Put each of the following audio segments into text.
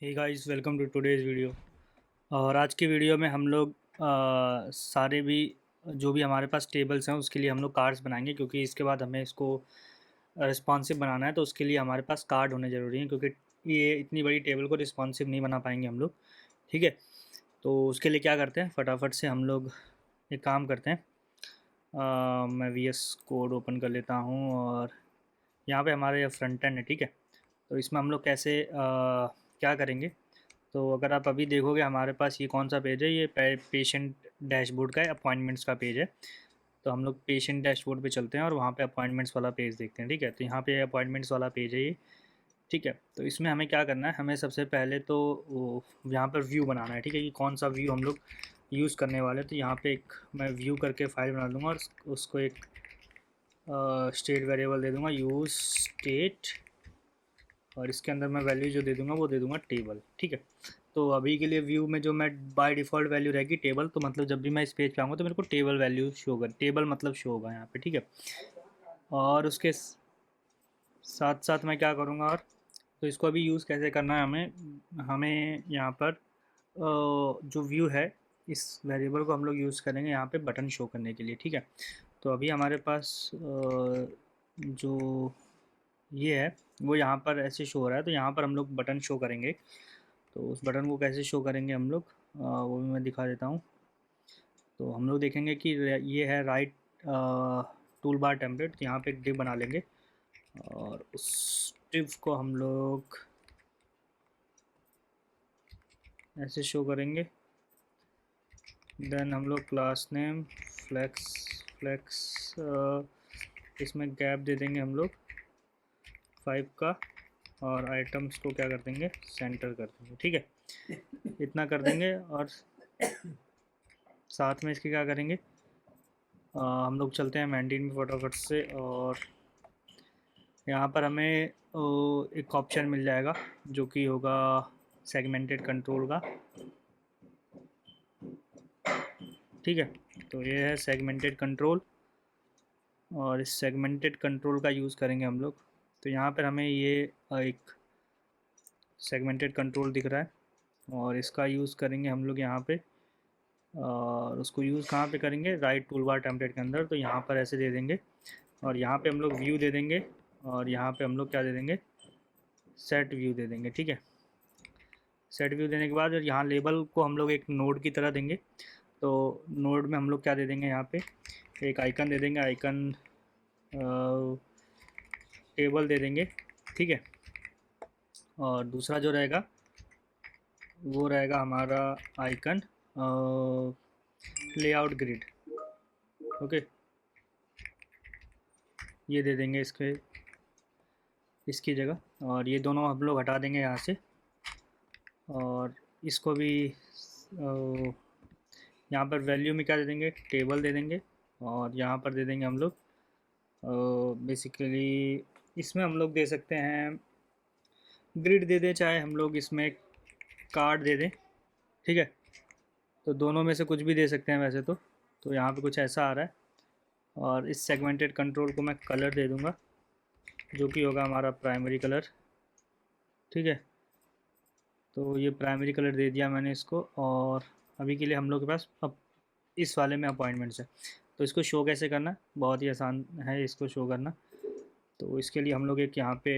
Hey guys, welcome to today's video. और आज की वीडियो में हम लोग सारे भी जो भी हमारे पास टेबल्स हैं उसके लिए हम लोग कार्ड्स बनाएंगे, क्योंकि इसके बाद हमें इसको रिस्पॉन्सिव बनाना है। तो उसके लिए हमारे पास कार्ड होने ज़रूरी हैं, क्योंकि ये इतनी बड़ी टेबल को रिस्पॉन्सिव नहीं बना पाएंगे हम लोग। ठीक है, तो उसके लिए क्या करते हैं, फटाफट से हम लोग एक काम करते हैं। मैं वी एस कोड ओपन कर लेता हूँ और यहाँ पे हमारे फ्रंट एंड है। ठीक है, तो इसमें हम लोग कैसे क्या करेंगे। तो अगर आप अभी देखोगे हमारे पास ये कौन सा पेज है, ये पेशेंट डैशबोर्ड का अपॉइंटमेंट्स का पेज है। तो हम लोग पेशेंट डैशबोर्ड पे चलते हैं और वहाँ पे अपॉइंटमेंट्स वाला पेज देखते हैं। ठीक है, तो यहाँ पे अपॉइंटमेंट्स वाला पेज है ये। ठीक है, तो इसमें हमें क्या करना है, हमें सबसे पहले तो यहाँ पर व्यू बनाना है। ठीक है, कि कौन सा व्यू हम लोग यूज़ करने वाले हैं। तो यहाँ पे एक मैं व्यू करके फाइल बना लूँगा और उसको एक स्टेट वेरिएबल दे दूँगा, यूज़ स्टेट। और इसके अंदर मैं वैल्यू जो दे दूँगा वो दे दूँगा टेबल। ठीक है, तो अभी के लिए व्यू में जो मैं बाय डिफ़ॉल्ट वैल्यू रहेगी टेबल, तो मतलब जब भी मैं इस पेज पे आऊँगा तो मेरे को टेबल वैल्यू शो कर, टेबल मतलब शो होगा यहाँ पे। ठीक है, और उसके साथ साथ मैं क्या करूँगा, और तो इसको अभी यूज़ कैसे करना है, हमें हमें यहाँ पर जो व्यू है, इस वेरिएबल को हम लोग यूज़ करेंगे यहाँ पे बटन शो करने के लिए। ठीक है, तो अभी हमारे पास जो ये है वो यहाँ पर ऐसे शो हो रहा है, तो यहाँ पर हम लोग बटन शो करेंगे। तो उस बटन को कैसे शो करेंगे हम लोग, वो भी मैं दिखा देता हूँ। तो हम लोग देखेंगे कि ये है राइट टूल बार टेम्पलेट, तो यहाँ पे एक डिव बना लेंगे और उस डिव को हम लोग ऐसे शो करेंगे। देन हम लोग क्लास नेम फ्लेक्स फ्लेक्स इसमें गैप दे देंगे हम लोग 5 का, और आइटम्स को क्या कर देंगे, सेंटर कर देंगे। ठीक है, इतना कर देंगे और साथ में इसके क्या करेंगे, हम लोग चलते हैं मैंडीन में फटाफट से। और यहाँ पर हमें एक ऑप्शन मिल जाएगा जो कि होगा सेगमेंटेड कंट्रोल का। ठीक है, तो ये है सेगमेंटेड कंट्रोल, और इस सेगमेंटेड कंट्रोल का यूज़ करेंगे हम लोग। तो यहाँ पर हमें ये एक सेगमेंटेड कंट्रोल दिख रहा है और इसका यूज़ करेंगे हम लोग यहाँ पे। और उसको यूज़ कहाँ पे करेंगे, राइट टूल बार टेम्पलेट के अंदर। तो यहाँ पर ऐसे दे देंगे और यहाँ पे हम लोग व्यू दे देंगे, और यहाँ पे हम लोग क्या दे देंगे, सेट व्यू दे देंगे। ठीक है, सेट व्यू देने के बाद और यहाँ लेबल को हम लोग एक नोड की तरह देंगे। तो नोड में हम लोग क्या दे देंगे, यहाँ पे एक आइकन दे देंगे, आइकन टेबल दे देंगे। ठीक है, और दूसरा जो रहेगा वो रहेगा हमारा आइकन लेआउट ग्रिड। ओके, ये दे देंगे इसके इसकी जगह, और ये दोनों हम लोग हटा देंगे यहाँ से। और इसको भी यहाँ पर वैल्यू में क्या दे देंगे, टेबल दे देंगे। और यहाँ पर दे देंगे हम लोग बेसिकली इसमें हम लोग दे सकते हैं ग्रिड दे दें, चाहे हम लोग इसमें कार्ड दे दें। ठीक है, तो दोनों में से कुछ भी दे सकते हैं वैसे तो यहाँ पे कुछ ऐसा आ रहा है। और इस सेगमेंटेड कंट्रोल को मैं कलर दे दूँगा, जो कि होगा हमारा प्राइमरी कलर। ठीक है, तो ये प्राइमरी कलर दे दिया मैंने इसको। और अभी के लिए हम लोग के पास अब इस वाले में अपॉइंटमेंट्स है। तो इसको शो कैसे करना है, बहुत ही आसान है इसको शो करना। तो इसके लिए हम लोग एक यहाँ पे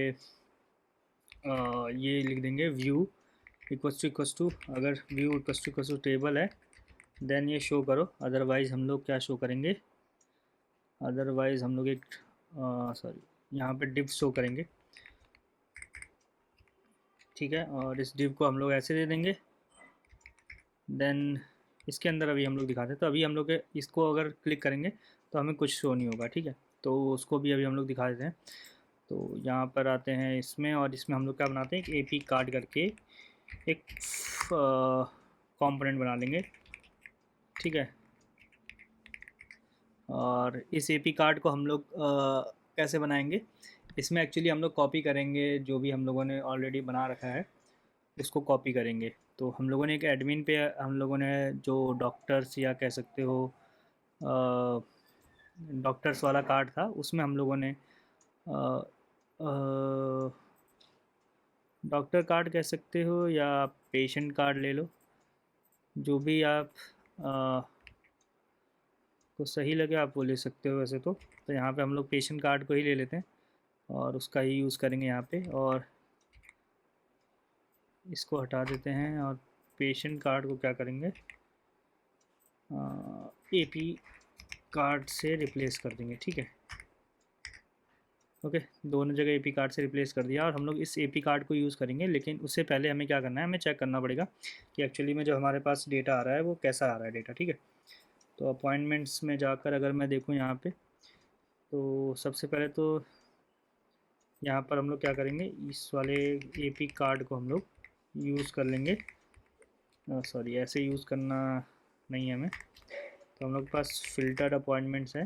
ये लिख देंगे, व्यू इक्वस टू अगर व्यू इक्वस टू टेबल है देन ये शो करो। अदरवाइज़ हम लोग क्या शो करेंगे, अदरवाइज़ हम लोग एक सॉरी यहाँ पे डिव शो करेंगे। ठीक है, और इस डिव को हम लोग ऐसे दे देंगे। देन इसके अंदर अभी हम लोग दिखाते हैं, तो अभी हम लोग इसको अगर क्लिक करेंगे तो हमें कुछ शो नहीं होगा। ठीक है, तो उसको भी अभी हम लोग दिखा देते हैं। तो यहाँ पर आते हैं इसमें, और इसमें हम लोग क्या बनाते हैं, एक एपी कार्ड करके एक कंपोनेंट बना लेंगे। ठीक है, और इस एपी कार्ड को हम लोग कैसे बनाएंगे, इसमें एक्चुअली हम लोग कॉपी करेंगे जो भी हम लोगों ने ऑलरेडी बना रखा है, उसको कॉपी करेंगे। तो हम लोगों ने एक एडमिन पे हम लोगों ने जो डॉक्टर्स या कह सकते हो डॉक्टर्स वाला कार्ड था, उसमें हम लोगों ने अ, अ, डॉक्टर कार्ड कह सकते हो या पेशेंट कार्ड ले लो, जो भी आप को सही लगे आप वो ले सकते हो। वैसे तो यहाँ पे हम लोग पेशेंट कार्ड को ही ले लेते हैं और उसका ही यूज़ करेंगे यहाँ पे, और इसको हटा देते हैं और पेशेंट कार्ड को क्या करेंगे, एपी कार्ड से रिप्लेस कर देंगे। ठीक है, ओके, दोनों जगह एपी कार्ड से रिप्लेस कर दिया और हम लोग इस एपी कार्ड को यूज़ करेंगे। लेकिन उससे पहले हमें क्या करना है, हमें चेक करना पड़ेगा कि एक्चुअली में जो हमारे पास डेटा आ रहा है वो कैसा आ रहा है डेटा। ठीक है, तो अपॉइंटमेंट्स में जाकर अगर मैं देखूँ यहाँ पे, तो सबसे पहले तो यहाँ पर हम लोग क्या करेंगे, इस वाले एपी कार्ड को हम लोग यूज़ कर लेंगे। सॉरी, ऐसे यूज़ करना नहीं है हमें, तो हम लोग के पास फ़िल्टर्ड अपॉइंटमेंट्स है।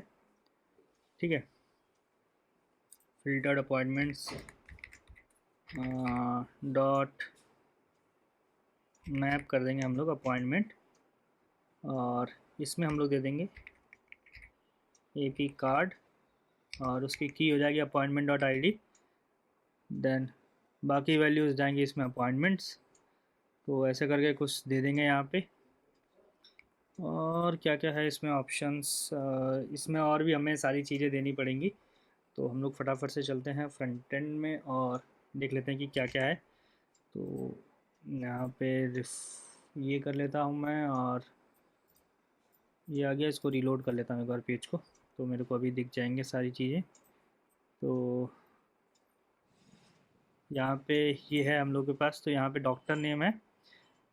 ठीक है, फ़िल्टर्ड अपॉइंटमेंट्स डॉट मैप कर देंगे हम लोग अपॉइंटमेंट, और इसमें हम लोग दे देंगे एपी कार्ड और उसकी की हो जाएगी अपॉइंटमेंट डॉट आई। देन बाकी वैल्यूज़ जाएंगी इसमें अपॉइंटमेंट्स, तो ऐसे करके कुछ दे देंगे यहाँ पे। और क्या क्या है इसमें ऑप्शंस, इसमें और भी हमें सारी चीज़ें देनी पड़ेंगी, तो हम लोग फटाफट से चलते हैं फ्रंट एंड में और देख लेते हैं कि क्या क्या है। तो यहाँ पे ये कर लेता हूँ मैं, और ये आ गया, इसको रीलोड कर लेता हूँ एक बार पेज को, तो मेरे को अभी दिख जाएंगे सारी चीज़ें। तो यहाँ पे ये है हम लोग के पास, तो यहाँ पे डॉक्टर नेम है,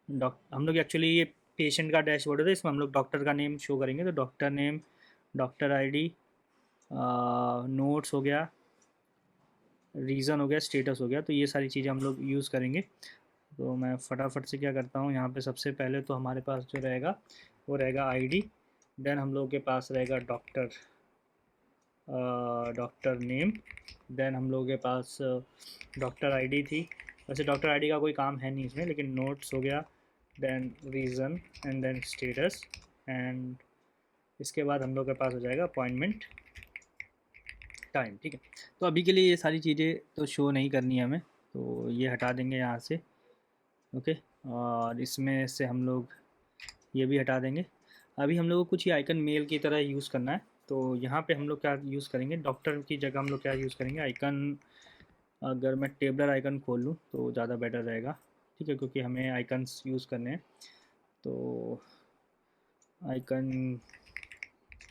हम लोग एक्चुअली ये पेशेंट का डैशबोर्ड है, तो इसमें हम लोग डॉक्टर का नेम शो करेंगे। तो doctor name, doctor ID, notes हो गया, रीज़न हो गया, स्टेटस हो गया, तो ये सारी चीज़ें हम लोग यूज़ करेंगे। तो मैं फटाफट से क्या करता हूँ, यहाँ पे सबसे पहले तो हमारे पास जो रहेगा वो रहेगा आईडी, देन हम लोग के पास रहेगा डॉक्टर, डॉक्टर नेम, देन हम लोग के पास डॉक्टर आईडी थी। वैसे डॉक्टर आईडी का कोई काम है नहीं इसमें, लेकिन नोट्स हो गया, then reason and then status, and इसके बाद हम लोग के पास हो जाएगा अपॉइंटमेंट टाइम। ठीक है, तो अभी के लिए ये सारी चीज़ें तो शो नहीं करनी है हमें, तो ये हटा देंगे यहाँ से। ओके, और इसमें से हम लोग ये भी हटा देंगे। अभी हम लोग को कुछ ही आइकन मेल की तरह यूज़ करना है, तो यहाँ पे हम लोग क्या यूज़ करेंगे, डॉक्टर की जगह हम लोग क्या यूज़ करेंगे, आइकन। अगर मैं टेबलर आइकन खोल लूँ तो ज़्यादा बेटर रहेगा। ठीक है, क्योंकि हमें आइकन्स यूज़ करने हैं। तो आइकन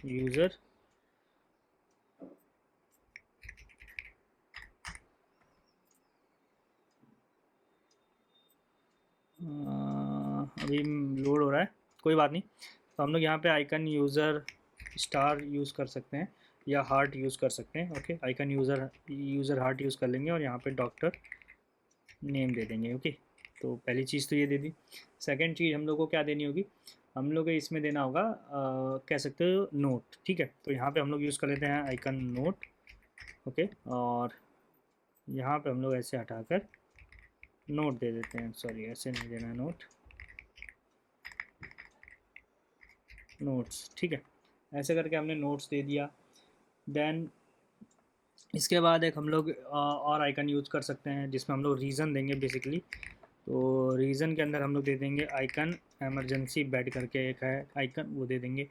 यूज़र, अभी लोड हो रहा है, कोई बात नहीं। तो हम लोग यहाँ पे आइकन यूज़र स्टार यूज़ कर सकते हैं या हार्ट यूज़ कर सकते हैं। Okay, icon user heart use कर लेंगे और यहाँ पे डॉक्टर नेम दे देंगे। ओके, तो पहली चीज़ तो ये दे दी। सेकंड चीज़ हम लोग को क्या देनी होगी, हम लोग को इसमें देना होगा, कह सकते हो नोट। ठीक है, तो यहाँ पे हम लोग यूज़ कर लेते हैं आइकन नोट। ओके, और यहाँ पे हम लोग ऐसे हटाकर नोट दे देते हैं, सॉरी ऐसे नहीं देना नोट, नोट्स। ठीक है, ऐसे करके हमने नोट्स दे दिया। देन इसके बाद एक हम लोग और आइकन यूज़ कर सकते हैं जिसमें हम लोग रीज़न देंगे बेसिकली। तो रीज़न के अंदर हम लोग दे देंगे आइकन एमरजेंसी बेड करके एक है आइकन, वो दे देंगे।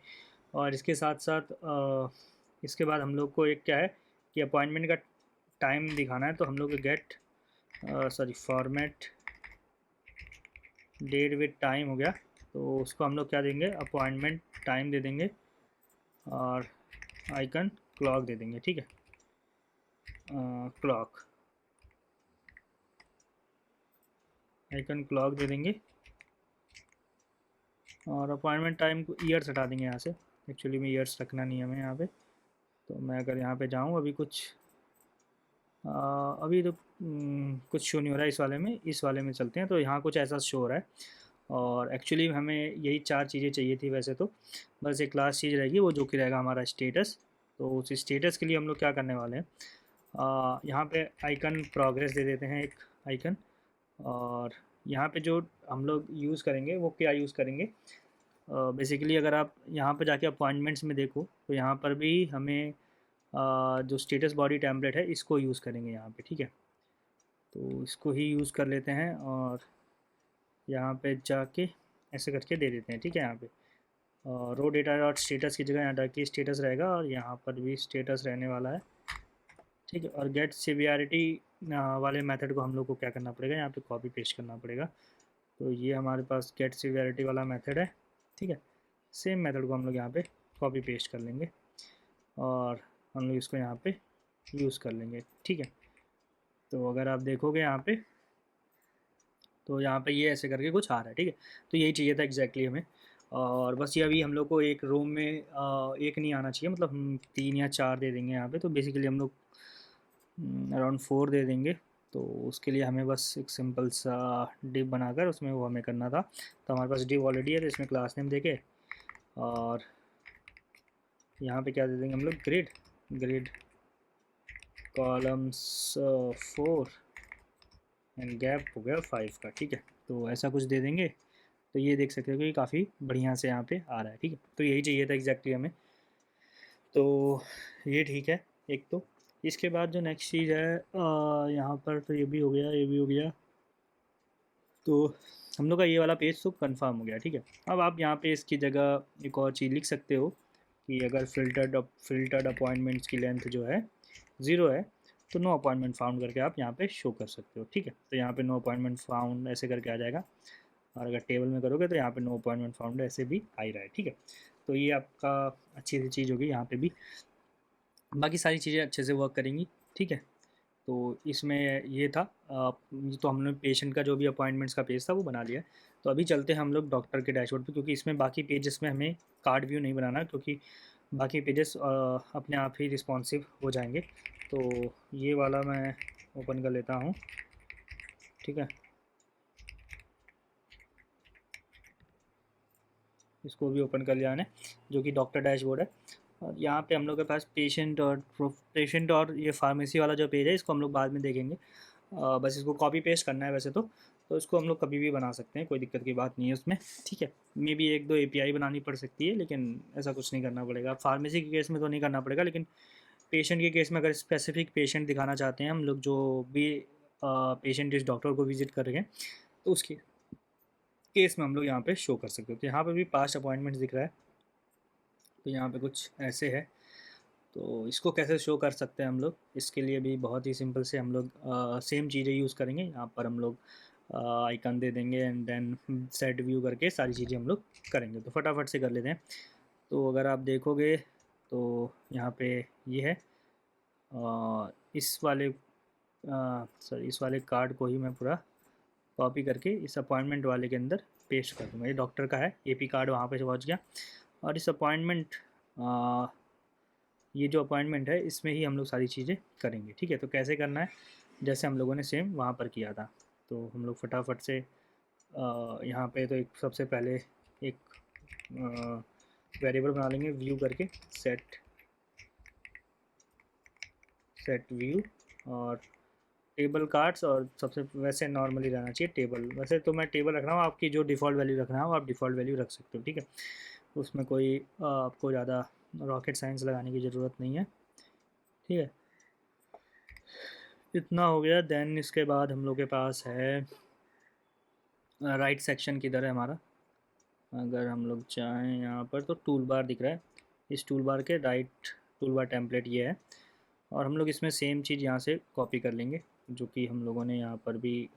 और इसके साथ साथ इसके बाद हम लोग को एक क्या है कि अपॉइंटमेंट का टाइम दिखाना है, तो हम लोग get sorry format date with time हो गया, तो उसको हम लोग क्या देंगे, अपॉइंटमेंट टाइम दे देंगे और आइकन क्लॉक दे देंगे। ठीक है, क्लॉक, आइकन क्लॉक दे देंगे और अपॉइंटमेंट टाइम को ईयर्स हटा देंगे यहाँ से। एक्चुअली में ईयर्स रखना नहीं है हमें यहाँ पे, तो मैं अगर यहाँ पे जाऊँ अभी कुछ अभी तो कुछ शो नहीं हो रहा है इस वाले में, इस वाले में चलते हैं। तो यहाँ कुछ ऐसा शो हो रहा है और एक्चुअली हमें यही चार चीज़ें चाहिए थी वैसे तो, बस एक लास्ट चीज़ रहेगी वो जो कि रहेगा हमारा स्टेटस। तो उस स्टेटस के लिए हम लोग क्या करने वाले हैं, यहाँ पे आइकन प्रोग्रेस दे देते हैं एक आइकन, और यहाँ पे जो हम लोग यूज़ करेंगे वो क्या यूज़ करेंगे, बेसिकली अगर आप यहाँ पे जाके अपॉइंटमेंट्स में देखो तो यहाँ पर भी हमें जो स्टेटस बॉडी टेम्पलेट है इसको यूज़ करेंगे यहाँ पे। ठीक है, तो इसको ही यूज़ कर लेते हैं और यहाँ पे जाके ऐसे करके दे देते हैं, ठीक है। यहाँ पे रो डेटा डॉट स्टेटस की जगह यहाँ डायरेक्टली स्टेटस रहेगा और यहाँ पर भी स्टेटस रहने वाला है, ठीक है। और गेट सिवियरिटी वाले मेथड को हम लोग को क्या करना पड़ेगा, यहाँ पे कॉपी पेस्ट करना पड़ेगा। तो ये हमारे पास गेट सिवियरिटी वाला मेथड है, ठीक है। सेम मेथड को हम लोग यहाँ पे कॉपी पेस्ट कर लेंगे और हम लोग इसको यहाँ पे यूज़ कर लेंगे, ठीक है। तो अगर आप देखोगे यहाँ पे, तो यहाँ पे ये ऐसे करके कुछ आ रहा है, ठीक है। तो यही चाहिए था एग्जैक्टली हमें। और बस ये अभी हम लोग को एक रोम में एक नहीं आना चाहिए, मतलब हम 3 या 4 दे देंगे यहाँ पे। तो बेसिकली हम लोग अराउंड 4 दे देंगे। तो उसके लिए हमें बस एक सिंपल सा डिव बनाकर उसमें वो हमें करना था। तो हमारे पास डिव ऑलरेडी है, तो इसमें क्लास नेम देके और यहाँ पे क्या दे देंगे हम लोग, grid grid columns 4 and gap हो गया 5 का, ठीक है। तो ऐसा कुछ दे देंगे। तो ये देख सकते हो कि काफ़ी बढ़िया से यहाँ पे आ रहा है, ठीक है। तो यही चाहिए था एग्जैक्टली हमें। तो ये ठीक है एक। तो इसके बाद जो नेक्स्ट चीज़ है यहाँ पर, तो ये भी हो गया, ये भी हो गया। तो हम लोग का ये वाला पेज तो कंफर्म हो गया, ठीक है। अब आप यहाँ पे इसकी जगह एक और चीज़ लिख सकते हो कि अगर फिल्टर्ड अपॉइंटमेंट्स की लेंथ जो है 0 है, तो नो अपॉइंटमेंट फाउंड करके आप यहाँ पे शो कर सकते हो, ठीक है। तो यहाँ पे नो अपॉइंटमेंट फाउंड ऐसे करके आ जाएगा। और अगर टेबल में करोगे तो यहाँ पे नो अपॉइंटमेंट फाउंड ऐसे भी आ ही रहा है, ठीक है। तो ये आपका अच्छी सी चीज़ होगी यहाँ पे भी। बाकी सारी चीज़ें अच्छे से वर्क करेंगी, ठीक है। तो इसमें ये था तो हमने पेशेंट का जो भी अपॉइंटमेंट्स का पेज था वो बना लिया। तो अभी चलते हैं हम लोग डॉक्टर के डैशबोर्ड पे, क्योंकि इसमें बाकी पेजेस में हमें कार्ड व्यू नहीं बनाना, क्योंकि बाकी पेजेस अपने आप ही रिस्पॉन्सिव हो जाएंगे। तो ये वाला मैं ओपन कर लेता हूँ, ठीक है। इसको भी ओपन कर लिया मैंने, जो कि डॉक्टर डैशबोर्ड है। और यहाँ पे हम लोग के पास पेशेंट और ये फार्मेसी वाला जो पेज है, इसको हम लोग बाद में देखेंगे। बस इसको कॉपी पेस्ट करना है वैसे तो इसको हम लोग कभी भी बना सकते हैं, कोई दिक्कत की बात नहीं है उसमें, ठीक है। मे बी 1-2 एपीआई बनानी पड़ सकती है, लेकिन ऐसा कुछ नहीं करना पड़ेगा। फार्मेसी के केस में तो नहीं करना पड़ेगा, लेकिन पेशेंट के केस में अगर स्पेसिफिक पेशेंट दिखाना चाहते हैं हम लोग, जो भी पेशेंट इस डॉक्टर को विजिट कर रहे हैं, तो उसके केस में हम लोग यहाँ पे शो कर सकते हो। तो यहाँ पे भी पास्ट अपॉइंटमेंट्स दिख रहा है, तो यहाँ पे कुछ ऐसे है। तो इसको कैसे शो कर सकते हैं हम लोग, इसके लिए भी बहुत ही सिंपल से हम लोग सेम चीज़ें यूज़ करेंगे। यहाँ पर हम लोग आइकन दे देंगे एंड देन सेट व्यू करके सारी चीज़ें हम लोग करेंगे। तो फटाफट से कर लेते हैं। तो अगर आप देखोगे तो यहाँ पे ये है इस वाले कार्ड को ही मैं पूरा कॉपी करके इस अपॉइंटमेंट वाले के अंदर पेस्ट कर दूँगा। ये डॉक्टर का है, एपी कार्ड वहाँ पे पहुँच गया। और इस अपॉइंटमेंट ये जो अपॉइंटमेंट है इसमें ही हम लोग सारी चीज़ें करेंगे, ठीक है। तो कैसे करना है, जैसे हम लोगों ने सेम वहाँ पर किया था। तो हम लोग फटाफट से यहाँ पे तो एक सबसे पहले एक वेरिएबल बना लेंगे व्यू करके, सेट व्ययू और टेबल कार्ड्स। और सबसे वैसे नॉर्मली रहना चाहिए टेबल। वैसे तो मैं टेबल रख रहा हूँ, आपकी जो डिफ़ॉल्ट वैल्यू रखना हो आप डिफ़ॉल्ट वैल्यू रख सकते हो, ठीक है। उसमें कोई आपको ज़्यादा रॉकेट साइंस लगाने की ज़रूरत नहीं है, ठीक है। इतना हो गया। देन इसके बाद हम लोग के पास है राइट सेक्शन किधर है हमारा। अगर हम लोग चाहें यहाँ पर, तो टूल बार दिख रहा है, इस टूल बार के राइट टूल बार टेम्पलेट ये है। और हम लोग इसमें सेम चीज़ यहाँ से कॉपी कर लेंगे, जो कि हम लोगों ने यहाँ पर भी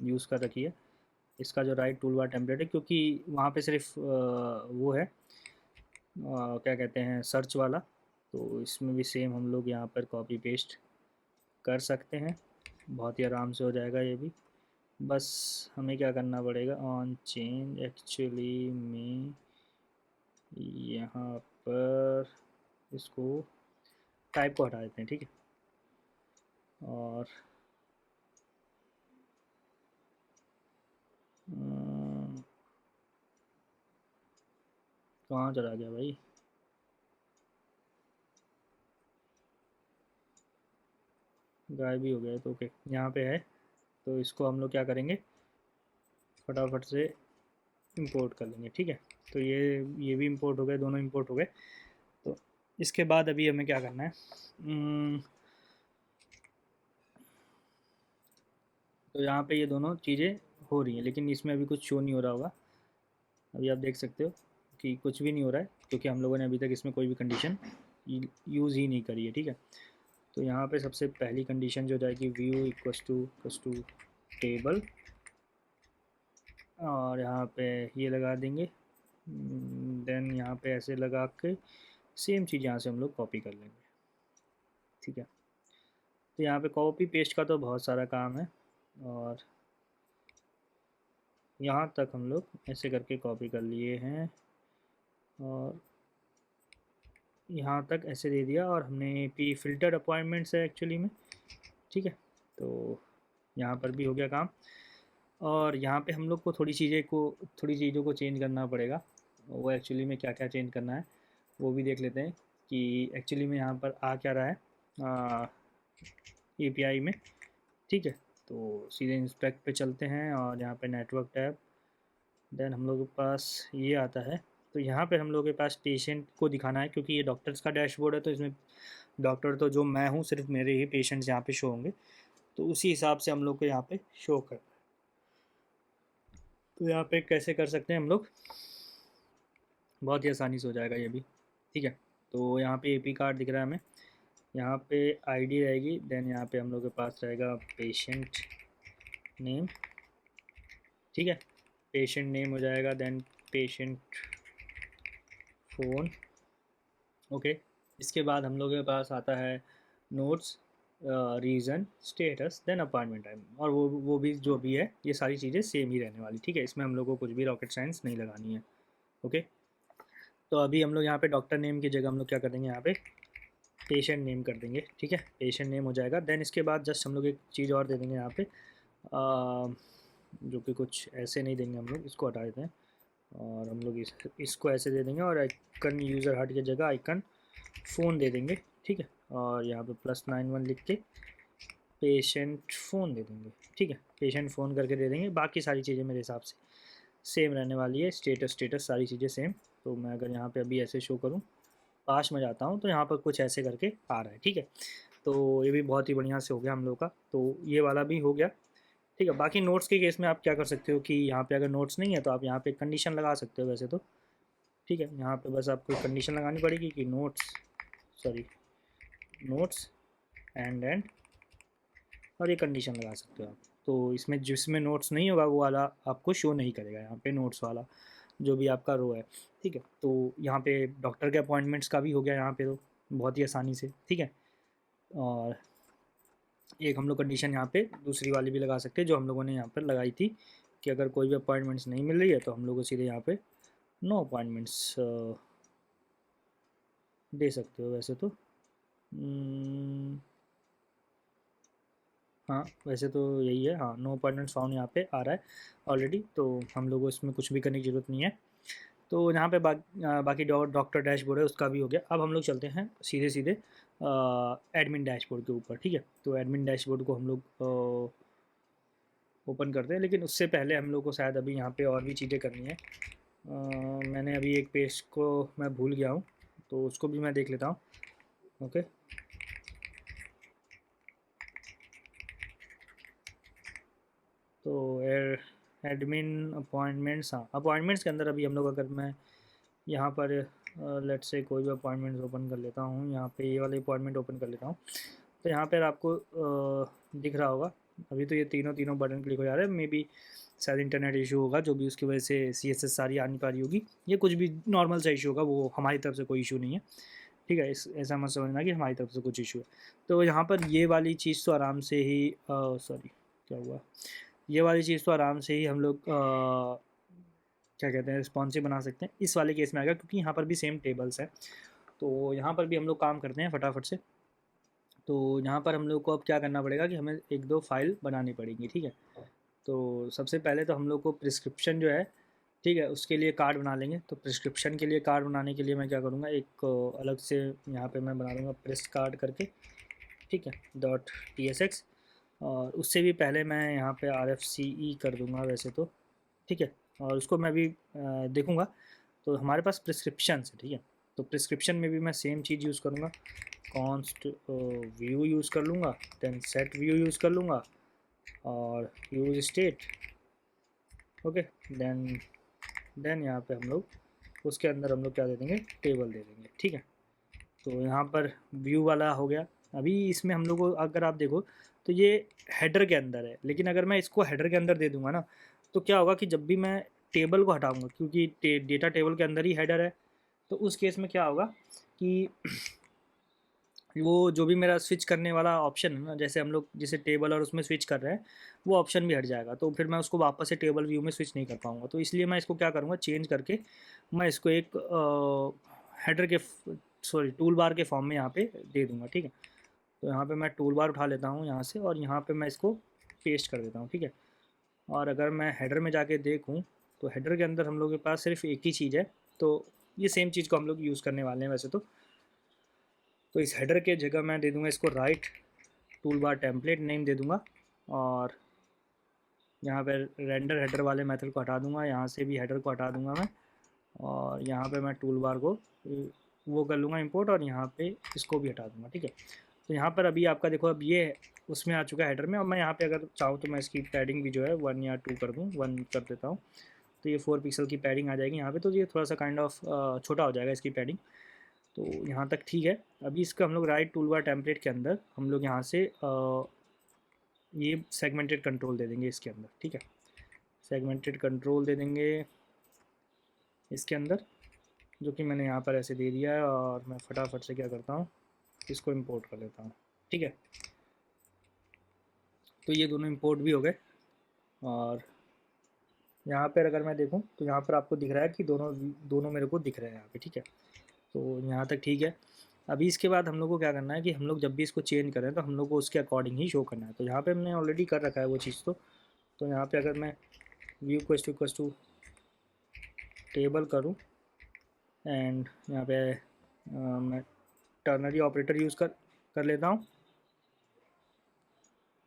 यूज़ कर रखी है। इसका जो राइट टूल बार टेम्पलेट है, क्योंकि वहाँ पे सिर्फ वो है क्या कहते हैं, सर्च वाला। तो इसमें भी सेम हम लोग यहाँ पर कॉपी पेस्ट कर सकते हैं, बहुत ही आराम से हो जाएगा ये भी। बस हमें क्या करना पड़ेगा, ऑन चेंज एक्चुअली में यहाँ पर इसको टाइप को हटा देते हैं, ठीक है। और कहाँ चला गया भाई, गायब भी हो गया। तो ओके, यहाँ पे है। तो इसको हम लोग क्या करेंगे, फटाफट से इंपोर्ट कर लेंगे, ठीक है। तो ये भी इंपोर्ट हो गए, दोनों इंपोर्ट हो गए। तो इसके बाद अभी हमें क्या करना है, तो यहाँ पे ये दोनों चीज़ें हो रही हैं, लेकिन इसमें अभी कुछ शो नहीं हो रहा होगा। अभी आप देख सकते हो कि कुछ भी नहीं हो रहा है, क्योंकि हम लोगों ने अभी तक इसमें कोई भी कंडीशन यूज़ ही नहीं करी है, ठीक है। तो यहाँ पे सबसे पहली कंडीशन जो जाएगी व्यू इक्वस टू टेबल, और यहाँ पे ये लगा देंगे। देन यहाँ पे ऐसे लगा के सेम चीज़ यहाँ से हम लोग कॉपी कर लेंगे, ठीक है। तो यहाँ पे कॉपी पेस्ट का तो बहुत सारा काम है, और यहाँ तक हम लोग ऐसे करके कॉपी कर लिए हैं, और यहाँ तक ऐसे दे दिया, और हमने पी फिल्टर अपॉइंटमेंट्स है एक्चुअली में, ठीक है। तो यहाँ पर भी हो गया काम, और यहाँ पे हम लोग को थोड़ी चीज़ों को चेंज करना पड़ेगा। वो एक्चुअली में क्या क्या चेंज करना है वो भी देख लेते हैं कि एक्चुअली में यहाँ पर आ क्या रहा है API में, ठीक है। तो सीधे इंस्पेक्ट पे चलते हैं, और यहाँ पे नेटवर्क टैब, देन हम लोग के पास ये आता है। तो यहाँ पे हम लोग के पास पेशेंट को दिखाना है, क्योंकि ये डॉक्टर्स का डैशबोर्ड है, तो इसमें डॉक्टर तो जो मैं हूँ, सिर्फ मेरे ही पेशेंट्स यहाँ पे शो होंगे, तो उसी हिसाब से हम लोग को यहाँ पे शो कर। तो यहाँ पे कैसे कर सकते हैं हम लोग, बहुत ही आसानी से हो जाएगा ये भी, ठीक है। तो यहाँ पे AP कार्ड दिख रहा है हमें, यहाँ पे ID रहेगी, देन यहाँ पे हम लोग के पास रहेगा पेशेंट नेम, ठीक है। पेशेंट नेम हो जाएगा, देन पेशेंट फ़ोन, ओके। इसके बाद हम लोग के पास आता है notes, reason, status, then appointment time, और वो भी जो भी है ये सारी चीज़ें सेम ही रहने वाली, ठीक है। इसमें हम लोग को कुछ भी रॉकेट साइंस नहीं लगानी है, ओके। तो अभी हम लोग यहाँ पे डॉक्टर नेम की जगह हम लोग क्या कर देंगे, यहाँ पे पेशेंट नेम कर देंगे, ठीक है। पेशेंट नेम हो जाएगा, देन इसके बाद जस्ट हम लोग एक चीज़ और दे देंगे यहाँ पे, जो कि कुछ ऐसे नहीं देंगे हम लोग, इसको हटा देते हैं, और हम लोग इसको ऐसे दे देंगे, और आइकन यूज़र हट की जगह आइकन फ़ोन दे देंगे, ठीक है। और यहाँ पे +91 लिख के पेशेंट फ़ोन दे देंगे, ठीक है। पेशेंट फ़ोन करके दे देंगे, बाकी सारी चीज़ें मेरे हिसाब से सेम रहने वाली है, स्टेटस सारी चीज़ें सेम। तो मैं अगर यहाँ पे अभी ऐसे शो करूँ, पास में जाता हूँ, तो यहाँ पर कुछ ऐसे करके आ रहा है, ठीक है। तो ये भी बहुत ही बढ़िया से हो गया हम लोग का, तो ये वाला भी हो गया, ठीक है। बाकी नोट्स के केस में आप क्या कर सकते हो कि यहाँ पे अगर नोट्स नहीं है तो आप यहाँ पे कंडीशन लगा सकते हो वैसे तो, ठीक है। यहाँ पे बस आपको कंडीशन लगानी पड़ेगी कि नोट्स एंड, और ये कंडीशन लगा सकते हो आप। तो इसमें जिसमें नोट्स नहीं होगा वो वाला आपको शो नहीं करेगा, यहाँ पे नोट्स वाला जो भी आपका रो है, ठीक है। तो यहाँ पे डॉक्टर के अपॉइंटमेंट्स का भी हो गया यहाँ पे, तो बहुत ही आसानी से, ठीक है। और एक हम लोग कंडीशन यहाँ पे दूसरी वाली भी लगा सकते हैं, जो हम लोगों ने यहाँ पर लगाई थी, कि अगर कोई भी अपॉइंटमेंट्स नहीं मिल रही है तो हम लोग को सीधे यहाँ पे नो अपॉइंटमेंट्स दे सकते हो वैसे तो। हाँ वैसे तो यही है, हाँ नो अपॉइंटमेंट्स फाउंड यहाँ पे आ रहा है ऑलरेडी, तो हम लोग को इसमें कुछ भी करने की ज़रूरत नहीं है। तो यहाँ पे बाकी डॉक्टर डैशबोर्ड है उसका भी हो गया। अब हम लोग चलते हैं सीधे सीधे एडमिन डैशबोर्ड के ऊपर, ठीक है। तो एडमिन डैशबोर्ड को हम लोग ओपन करते हैं, लेकिन उससे पहले हम लोग को शायद अभी यहाँ पे और भी चीज़ें करनी है। मैंने अभी एक पेज को मैं भूल गया हूँ, तो उसको भी मैं देख लेता हूँ, ओके। तो एडमिन अपॉइंटमेंट्स, हाँ अपॉइंटमेंट्स के अंदर अभी हम लोग, अगर मैं यहाँ पर लेट्स से कोई भी अपॉइंटमेंट्स ओपन कर लेता हूँ, यहाँ पे ये वाले अपॉइंटमेंट ओपन कर लेता हूँ, तो यहाँ पर आपको दिख रहा होगा अभी तो ये तीनों बटन क्लिक हो जा रहे हैं। मे बी शायद इंटरनेट इशू होगा, जो भी उसकी वजह से CSS सारी आनी पा रही होगी, ये कुछ भी नॉर्मल सा इशू होगा, वो हमारी तरफ से कोई इशू नहीं है, ठीक है। ऐसा मत समझना कि हमारी तरफ से कुछ इशू है। तो यहाँ पर ये वाली चीज़ तो आराम से ही सॉरी क्या हुआ, ये वाली चीज़ तो आराम से ही हम लोग क्या कहते हैं रिस्पॉन्सिव बना सकते हैं। इस वाले केस में आएगा क्योंकि यहाँ पर भी सेम टेबल्स हैं, तो यहाँ पर भी हम लोग काम करते हैं फटाफट से। तो यहाँ पर हम लोग को अब क्या करना पड़ेगा कि हमें 1-2 फाइल बनानी पड़ेंगी, ठीक है। तो सबसे पहले तो हम लोग को प्रिस्क्रिप्शन जो है, ठीक है, उसके लिए कार्ड बना लेंगे। तो प्रिस्क्रिप्शन के लिए कार्ड बनाने के लिए मैं क्या करूँगा, एक अलग से यहाँ पे मैं बना दूँगा प्रेस कार्ड करके, ठीक है, .tsx। और उससे भी पहले मैं यहाँ पे RFCE कर दूँगा वैसे तो, ठीक है। और उसको मैं भी देखूँगा। तो हमारे पास प्रिस्क्रिप्शन है, ठीक है। तो प्रिस्क्रिप्शन में भी मैं सेम चीज़ यूज़ करूँगा, कॉन्स्ट व्यू यूज़ कर लूँगा, देन सेट व्यू यूज़ कर लूँगा, और यूज स्टेट। ओके, देन यहाँ पे हम लोग उसके अंदर हम लोग क्या दे देंगे, टेबल दे देंगे। ठीक है, तो यहाँ पर व्यू वाला हो गया। अभी इसमें हम लोग को अगर आप देखो तो ये हेडर के अंदर है, लेकिन अगर मैं इसको हेडर के अंदर दे दूंगा ना, तो क्या होगा कि जब भी मैं टेबल को हटाऊंगा, क्योंकि डेटा टेबल के अंदर ही हेडर है, तो उस केस में क्या होगा कि वो जो भी मेरा स्विच करने वाला ऑप्शन है ना, जैसे हम लोग जैसे टेबल और उसमें स्विच कर रहे हैं, वो ऑप्शन भी हट जाएगा, तो फिर मैं उसको वापस से टेबल व्यू में स्विच नहीं कर पाऊंगा। तो इसलिए मैं इसको क्या करूँगा, चेंज करके मैं इसको एक हेडर के सॉरी टूल बार के फॉर्म में यहाँ पे दे दूँगा। ठीक है, तो यहाँ पे मैं टूल बार उठा लेता हूँ यहाँ से, और यहाँ पे मैं इसको पेस्ट कर देता हूँ। ठीक है, और अगर मैं हेडर में जाके देखूँ तो हेडर के अंदर हम लोग के पास सिर्फ एक ही चीज़ है, तो ये सेम चीज़ को हम लोग यूज़ करने वाले हैं वैसे तो इस हेडर के जगह मैं दे दूँगा इसको right toolbar template name दे दूँगा, और यहाँ पे रेंडर हेडर वाले मेथड को हटा दूँगा, यहाँ से भी हेडर को हटा दूँगा मैं, और यहाँ पे मैं टूल बार को वो कर लूँगा इंपोर्ट, और यहाँ पे इसको भी हटा दूँगा। ठीक है, तो यहाँ पर अभी आपका देखो अब ये उसमें आ चुका है हेडर में। अब मैं यहाँ पे अगर चाहूँ तो मैं इसकी पैडिंग भी जो है 1 या 2 कर दूँ, 1 कर देता हूँ, तो ये 4 पिक्सल की पैडिंग आ जाएगी यहाँ पे। तो ये थोड़ा सा काइंड ऑफ छोटा हो जाएगा इसकी पैडिंग, तो यहाँ तक ठीक है। अभी इसका हम लोग राइट टूल बार टेम्पलेट के अंदर हम लोग यहाँ से ये सेगमेंटेड कंट्रोल दे देंगे इसके अंदर। ठीक है, सेगमेंटेड कंट्रोल दे देंगे इसके अंदर, जो कि मैंने यहाँ पर ऐसे दे दिया है, और मैं फटाफट से क्या करता हूँ, इसको इंपोर्ट कर लेता हूँ। ठीक है, तो ये दोनों इंपोर्ट भी हो गए, और यहाँ पर अगर मैं देखूँ तो यहाँ पर आपको दिख रहा है कि दोनों दोनों मेरे को दिख रहे हैं यहाँ पे। ठीक है, तो यहाँ तक ठीक है। अभी इसके बाद हम लोग को क्या करना है कि हम लोग जब भी इसको चेंज करें तो हम लोग को उसके अकॉर्डिंग ही शो करना है। तो यहाँ पे हमने ऑलरेडी कर रखा है वो चीज़, तो यहाँ पे अगर मैं व्यू इक्वल्स टू टेबल करूँ, एंड यहाँ पे मैं टर्नरी ऑपरेटर यूज़ कर लेता हूँ,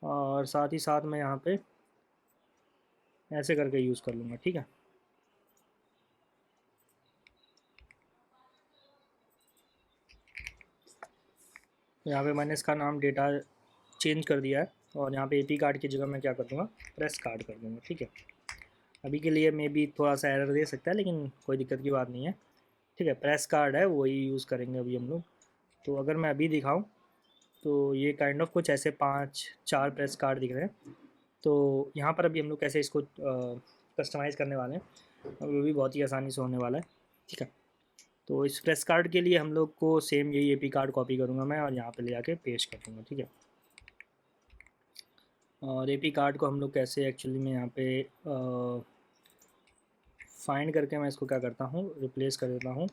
और साथ ही साथ मैं यहाँ पे ऐसे करके यूज़ कर लूँगा। ठीक है, यहाँ पे मैंने इसका नाम डेटा चेंज कर दिया है, और यहाँ पे एपी कार्ड की जगह मैं क्या कर दूँगा, प्रेस कार्ड कर दूँगा। ठीक है, अभी के लिए मे बी थोड़ा सा एरर दे सकता है, लेकिन कोई दिक्कत की बात नहीं है। ठीक है, प्रेस कार्ड है वही यूज़ करेंगे अभी हम लोग। तो अगर मैं अभी दिखाऊं तो ये काइंड ऑफ कुछ ऐसे 5-4 प्रेस कार्ड दिख रहे हैं। तो यहाँ पर अभी हम लोग कैसे इसको कस्टमाइज़ करने वाले हैं, और वो भी बहुत ही आसानी से होने वाला है। ठीक है, तो इस प्रेस कार्ड के लिए हम लोग को सेम यही एपी कार्ड कॉपी करूँगा मैं, और यहाँ पे ले जाके पेस्ट कर दूँगा। ठीक है, और एपी कार्ड को हम लोग कैसे एक्चुअली में यहाँ पे फाइंड करके मैं इसको क्या करता हूँ, रिप्लेस कर देता हूँ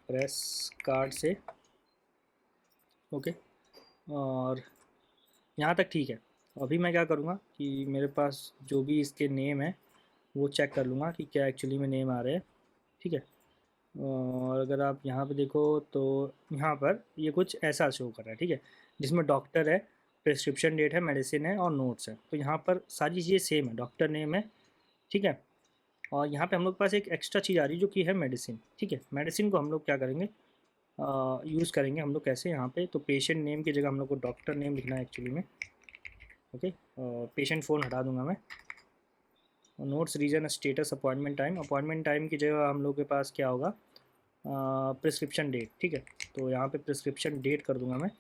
प्रेस कार्ड से। ओके, और यहाँ तक ठीक है। अभी मैं क्या करूँगा कि मेरे पास जो भी इसके नेम है वो चेक कर लूँगा कि क्या एक्चुअली में नेम आ रहे हैं। ठीक है, और अगर आप यहाँ पे देखो तो यहाँ पर ये कुछ ऐसा शो कर रहा है। ठीक है, जिसमें डॉक्टर है, प्रिस्क्रिप्शन डेट है, मेडिसिन है, और नोट्स है। तो यहाँ पर सारी चीज़ें सेम है, डॉक्टर नेम है। ठीक है, और यहाँ पे हम लोग के पास एक एक्स्ट्रा चीज़ आ रही है जो कि है मेडिसिन। ठीक है, मेडिसिन को हम लोग क्या करेंगे, यूज़ करेंगे हम लोग कैसे, यहाँ पे तो पेशेंट नेम की जगह हम लोग को डॉक्टर नेम लिखना है एक्चुअली में। ओके, पेशेंट फ़ोन हटा दूंगा मैं, और notes reason status appointment time की जगह हम लोग के पास क्या होगा, प्रिस्क्रिप्शन डेट। ठीक है, तो यहाँ पे प्रिस्क्रिप्शन डेट कर दूंगा मैं,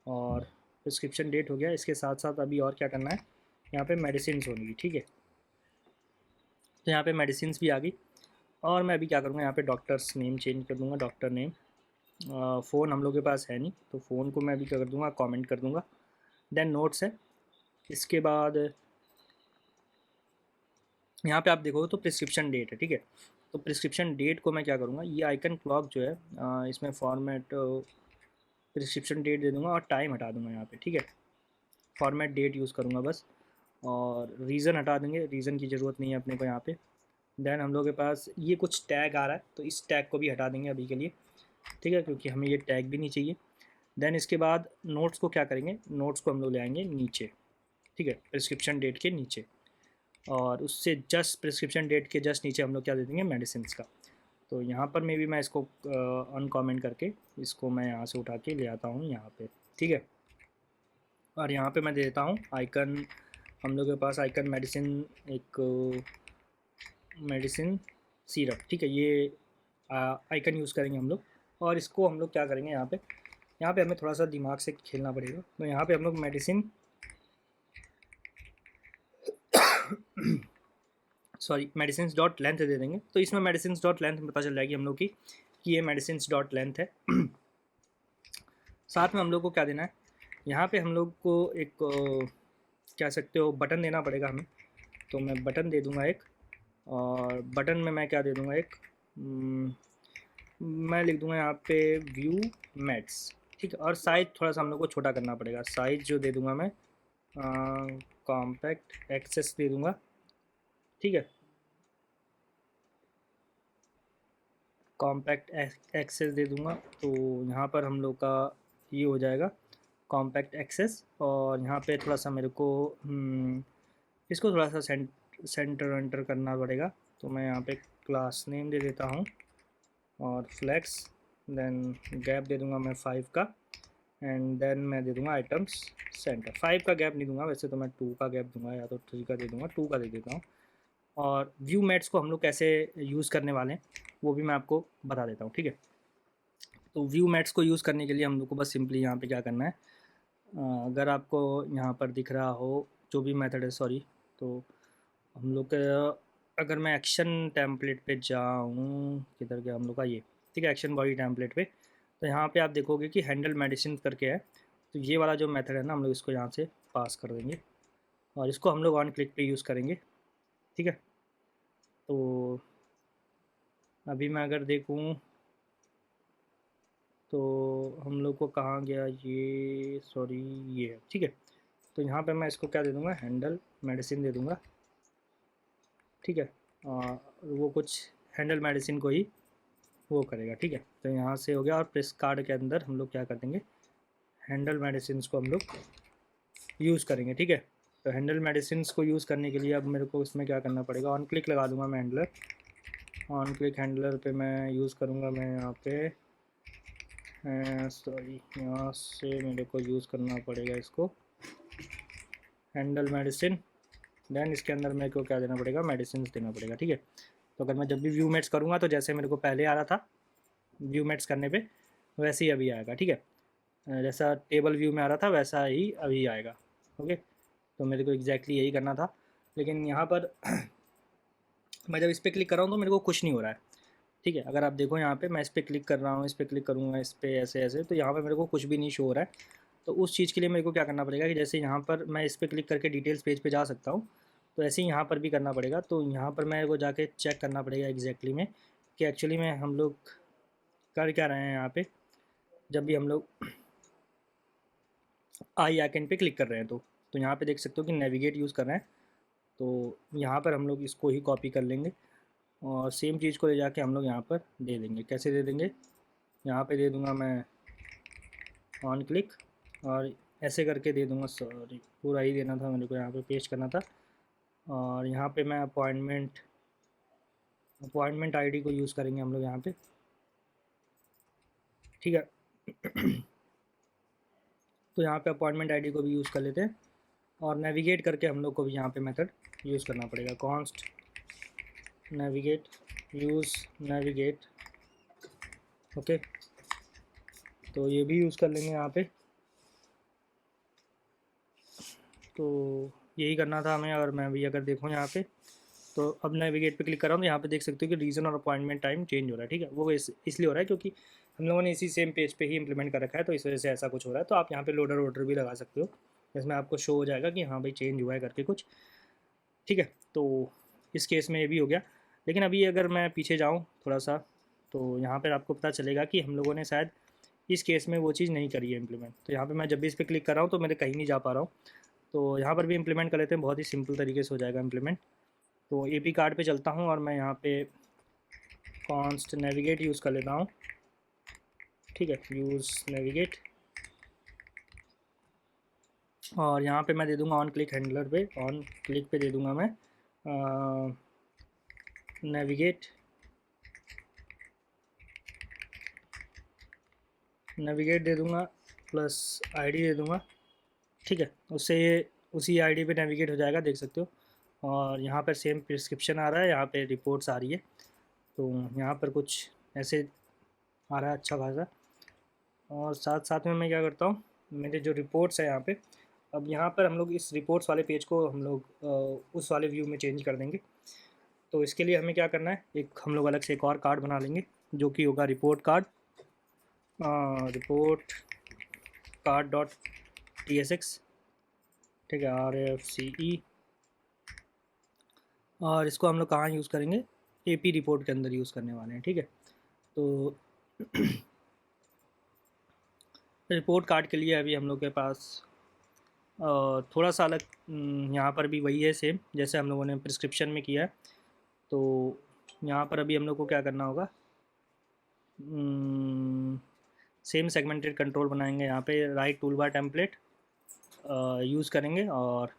और प्रिस्क्रिप्शन डेट हो गया। इसके साथ साथ अभी और क्या करना है, यहाँ पे मेडिसिन होंगी। ठीक है, तो यहाँ पे मेडिसिन भी आ गई, और मैं अभी क्या करूँगा, यहाँ पे डॉक्टर्स नेम चेंज कर दूँगा, डॉक्टर नेम। फ़ोन हम लोग के पास है नहीं, तो फ़ोन को मैं अभी क्या कर दूँगा, कमेंट कर दूँगा। देन नोट्स है। इसके बाद यहाँ पे आप देखो तो प्रिस्क्रिप्शन डेट है। ठीक है, तो प्रिस्क्रिप्शन डेट को मैं क्या करूँगा, ये आइकन क्लॉक जो है इसमें फॉर्मेट प्रिस्क्रिप्शन डेट दे दूँगा, और टाइम हटा दूँगा यहाँ पे। ठीक है, फॉर्मेट डेट यूज़ करूँगा बस, और रीज़न हटा देंगे, रीज़न की ज़रूरत नहीं है अपने को यहाँ पे। देन हम लोग के पास ये कुछ टैग आ रहा है, तो इस टैग को भी हटा देंगे अभी के लिए। ठीक है, क्योंकि हमें ये टैग भी नहीं चाहिए। देन इसके बाद नोट्स को क्या करेंगे, नोट्स को हम लोग ले आएंगे नीचे। ठीक है, प्रिस्क्रिप्शन डेट के नीचे, और उससे जस्ट प्रिस्क्रिप्शन डेट के जस्ट नीचे हम लोग क्या दे देंगे, मेडिसिन का। तो यहाँ पर मैं भी मैं इसको अनकॉमेंट करके इसको मैं यहाँ से उठा के ले आता हूँ यहाँ पे। ठीक है, और यहाँ पे मैं दे देता हूँ आइकन हम लोग के पास आइकन मेडिसिन, एक मेडिसिन सीरप, ठीक है, ये आइकन यूज़ करेंगे हम लोग। और इसको हम लोग क्या करेंगे, यहाँ पे हमें थोड़ा सा दिमाग से खेलना पड़ेगा। तो यहाँ पे हम लोग medicine sorry medicine dot length दे देंगे। तो इसमें मेडिसिन डॉट लेंथ पता चल जाएगी हम लोग की कि ये मेडिसिन डॉट लेंथ है। साथ में हम लोग को क्या देना है, यहाँ पे हम लोग को एक क्या सकते हो बटन देना पड़ेगा हमें। तो मैं बटन दे दूँगा एक, और बटन में मैं क्या दे दूँगा एक, मैं लिख दूँगा यहाँ पे व्यू मैट्स, ठीक है। और साइज़ थोड़ा सा हम लोग को छोटा करना पड़ेगा। साइज़ जो दे दूँगा मैं कॉम्पैक्ट एक्सेस दे दूँगा, ठीक है। कॉम्पैक्ट एक्सेस दे दूँगा। तो यहाँ पर हम लोग का ये हो जाएगा कॉम्पैक्ट एक्सेस। और यहाँ पे थोड़ा सा मेरे को इसको थोड़ा सा सेंटर वेंटर करना पड़ेगा। तो मैं यहाँ पे क्लास नेम दे देता हूँ और फ्लेक्स, देन गैप दे दूँगा मैं 5 का, एंड देन मैं दे दूँगा आइटम्स सेंटर। 5 का गैप नहीं दूँगा, वैसे तो मैं 2 का गैप दूँगा, या तो 3 का दे दूँगा, 2 का दे देता हूँ। और व्यू मैट्स को हम लोग कैसे यूज़ करने वाले हैं वो भी मैं आपको बता देता हूँ, ठीक है। तो व्यू मैट्स को यूज़ करने के लिए हम लोग को बस सिंपली यहाँ पे क्या करना है, अगर आपको यहाँ पर दिख रहा हो जो भी मेथड है, सॉरी, तो हम लोग का अगर मैं एक्शन टेम्पलेट पे जाऊँ, किधर गया हम लोग का ये, ठीक है, एक्शन बॉडी टेम्पलेट पे, तो यहाँ पे आप देखोगे कि हैंडल मेडिसिन करके है। तो ये वाला जो मेथड है ना, हम लोग इसको यहाँ से पास कर देंगे और इसको हम लोग ऑन क्लिक पे यूज़ करेंगे, ठीक है। तो अभी मैं अगर देखूँ तो हम लोग को कहाँ गया ये, सॉरी ये है, ठीक है। तो यहाँ पे मैं इसको क्या दे दूँगा, हैंडल मेडिसिन दे दूँगा, ठीक है। वो कुछ हैंडल मेडिसिन को ही वो करेगा, ठीक है। तो यहाँ से हो गया। और प्रेस कार्ड के अंदर हम लोग क्या कर देंगे, हैंडल मेडिसिन को हम लोग यूज़ करेंगे, ठीक है। तो हैंडल मेडिसिन को यूज़ करने के लिए अब मेरे को इसमें क्या करना पड़ेगा, ऑन क्लिक लगा दूँगा मैं हैंडलर। ऑन क्लिक हैंडलर पे मैं यूज़ करूँगा, मैं यहाँ पे सॉरी यहाँ से मेरे को यूज़ करना पड़ेगा इसको, हैंडल मेडिसिन। देन इसके अंदर मेरे को क्या देना पड़ेगा, मेडिसिन देना पड़ेगा, ठीक है। तो अगर मैं जब भी व्यू मैट्स करूँगा तो जैसे मेरे को पहले आ रहा था व्यू मैट्स करने पे, वैसे ही अभी आएगा, ठीक है। जैसा टेबल व्यू में आ रहा था वैसा ही अभी आएगा, ओके। तो मेरे को एग्जैक्टली यही करना था, लेकिन यहाँ पर मैं जब इस पर क्लिक कर रहा हूँ तो मेरे को कुछ नहीं हो रहा है, ठीक है। अगर आप देखो यहाँ पे मैं इस पर क्लिक कर रहा हूँ, इस पर क्लिक करूँगा, इस पर ऐसे ऐसे, तो यहाँ पर मेरे को कुछ भी नहीं शो हो रहा है। तो उस चीज़ के लिए मेरे को क्या करना पड़ेगा कि जैसे यहाँ पर मैं इस पर क्लिक करके डिटेल्स पेज पे जा सकता हूँ, तो ऐसे ही यहाँ पर भी करना पड़ेगा। तो यहाँ पर मेरे को जाके चेक करना पड़ेगा एग्जैक्टली में कि एक्चुअली में हम लोग कर क्या रहे हैं यहाँ पे। जब भी हम लोग आई आइकन पे क्लिक कर रहे हैं तो यहाँ पे देख सकते हो कि नेविगेट यूज़ कर रहे हैं। तो यहाँ पर हम लोग इसको ही कॉपी कर लेंगे और सेम चीज़ को ले जाके हम लोग यहाँ पर दे देंगे। कैसे दे देंगे, यहाँ पे दे दूँगा मैं ऑन क्लिक और ऐसे करके दे दूँगा, सॉरी पूरा ही देना था मेरे को, यहाँ पे पेस्ट करना था। और यहाँ पे मैं अपॉइंटमेंट आईडी को यूज़ करेंगे हम लोग यहाँ पे, ठीक है। तो यहाँ पे अपॉइंटमेंट आईडी को भी यूज़ कर लेते हैं और नेविगेट करके हम लोग को भी यहाँ पे मेथड यूज़ करना पड़ेगा, const navigate use navigate, okay. तो ये भी यूज़ कर लेंगे यहाँ पे। तो यही करना था हमें। और मैं भी अगर देखूँ यहाँ पे, तो अब नेविगेट पे क्लिक कर रहा हूँ तो यहाँ पे देख सकते हो कि रीज़न और अपॉइंटमेंट टाइम चेंज हो रहा है, ठीक है। वो इसलिए हो रहा है क्योंकि हम लोगों ने इसी सेम पेज पे ही इंप्लीमेंट कर रखा है, तो इस वजह से ऐसा कुछ हो रहा है। तो आप यहाँ पे लोडर वोडर भी लगा सकते हो, जिसमें आपको शो हो जाएगा कि हाँ भाई चेंज हुआ है करके कुछ, ठीक है। तो इस केस में ये भी हो गया। लेकिन अभी अगर मैं पीछे जाऊँ थोड़ा सा, तो यहाँ पर आपको पता चलेगा कि हम लोगों ने शायद इस केस में वो चीज़ नहीं करी है इम्प्लीमेंट। तो यहाँ पर मैं जब भी इस पर क्लिक कर रहा हूँ तो मेरे कहीं नहीं जा पा रहा हूँ। तो यहाँ पर भी इम्प्लीमेंट कर लेते हैं, बहुत ही सिंपल तरीके से हो जाएगा इम्प्लीमेंट। तो एपी कार्ड पे चलता हूँ और मैं यहाँ पे कॉन्स्ट नेविगेट यूज़ कर लेता हूँ, ठीक है, यूज़ नेविगेट। और यहाँ पे मैं दे दूँगा ऑन क्लिक हैंडलर पे, ऑन क्लिक पे दे दूँगा मैं नेविगेट दे दूँगा प्लस आईडी दे दूँगा, ठीक है। उससे ये उसी आईडी पे नेविगेट हो जाएगा, देख सकते हो। और यहाँ पर सेम प्रिस्क्रिप्शन आ रहा है, यहाँ पे रिपोर्ट्स आ रही है। तो यहाँ पर कुछ ऐसे आ रहा है अच्छा खासा। और साथ साथ में मैं क्या करता हूँ, मेरे जो रिपोर्ट्स है यहाँ पे, अब यहाँ पर हम लोग इस रिपोर्ट्स वाले पेज को हम लोग उस वाले व्यू में चेंज कर देंगे। तो इसके लिए हमें क्या करना है, एक हम लोग अलग से एक और कार्ड बना लेंगे जो कि होगा report card, report card dot TSX, ठीक है, RFCE। और इसको हम लोग कहाँ यूज़ करेंगे, AP रिपोर्ट के अंदर यूज़ करने वाले हैं, ठीक है। तो रिपोर्ट कार्ड के लिए अभी हम लोग के पास थोड़ा सा अलग, यहाँ पर भी वही है सेम जैसे हम लोगों ने प्रिस्क्रिप्शन में किया है। तो यहाँ पर अभी हम लोग को क्या करना होगा, सेम सेगमेंटेड कंट्रोल बनाएंगे। यहाँ पे right toolbar template use करेंगे। और